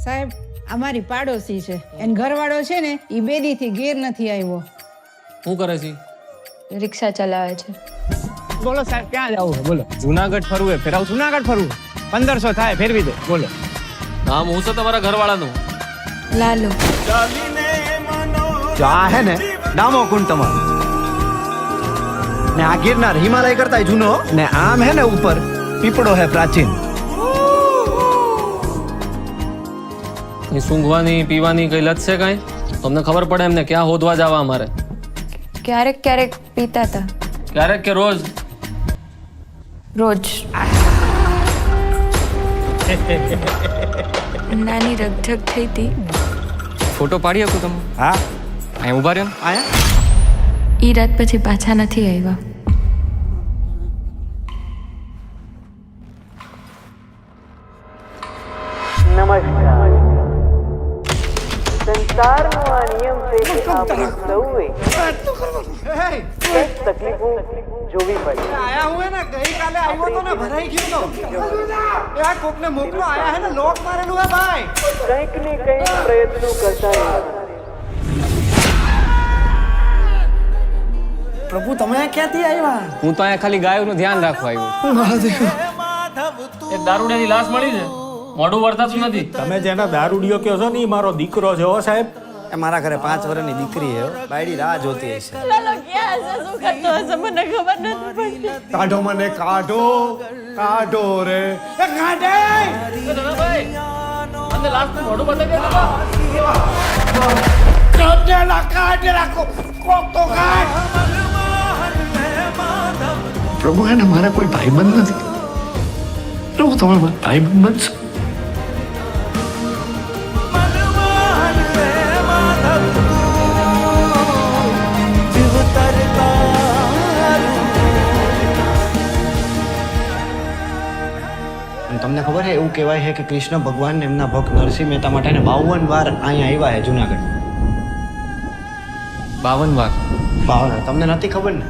સાહેબ અમારી પાડોશી છે એન ઘરવાળો છે ને એ બેદીથી ઘેર નથી આવ્યો. શું કરે છે? રિક્ષા ચલાવે છે. બોલો સાહેબ ક્યાં જવું છે બોલો? જુનાગઢ ફરવું ફેરાવ જુનાગઢ ફરવું 1500 થાય ફેરવી દે બોલો. નામ હું છે તમારા ઘરવાળાનું? લાલો. જો આ હે ને ડામો કુંડ તમારો ને આ ગિરનાર હિમાલય કરતા જૂનો ને આમ હે ને ઉપર પીપળો હે પ્રાચીન. એ સૂંઘવાની પીવાની કઈ લત છે કાંઈ? તમને ખબર પડે એમને ક્યાં હોદવા જવા અમારે? ક્યારેક ક્યારેક પીતા હતા. ક્યારેક કે રોજ? રોજ. નાની રગઝગ થઈ હતી. ફોટો પાડી શકું તમે? હા અહીં ઊભા રહ્યો ને. આયા ઈ રાત પછી પાછા નથી આવ્યા. નમસ્કાર. સંસારનો આ નિયમ છે કે આપણે સૌએ કંઈક તકલીફો જોવી પડે. આયા હું હે ને ગઈકાલે આવ્યો તો ને ભરાઈ ગયો તો એ આ કોકને મોકલો આયા હે ને લોક મારેલું હે ભાઈ. કંઈક ને કંઈક પ્રયત્નો કરતા રહેવાના. પ્રભુ તમે ક્યાંથી આવ્યા? હું તો અહીંયા ખાલી ગાયોનું ધ્યાન રાખવા આવ્યો. એક દારૂડિયાની લાશ મળી છે, મોઢું વર્તાતું નથી. તમે જેના દારૂડિયો કહો છો ને એ મારો દીકરો છે હો સાહેબ. એ મારા ઘરે 5 વર્ષની દીકરી હે બાયડી રાહ જોતી હશે. કાઢો મને કાઢો કાઢો રે એ કાઢે અંદર લાશનું મોઢું બતાવી દે. કાઢેલા કોક તો કાઢ. પ્રભુ એને મારા કોઈ ભાઈબંધ નથી. પ્રભુ તમે મારા ભાઈબંધ બનશો. તમને ખબર છે એવું કહેવાય છે કે કૃષ્ણ ભગવાન એમના ભક્ત નરસિંહ મહેતા માટે 52 વાર અહીંયા આવ્યા છે જુનાગઢ. 52 વાર? 52 તમને નથી ખબર ને?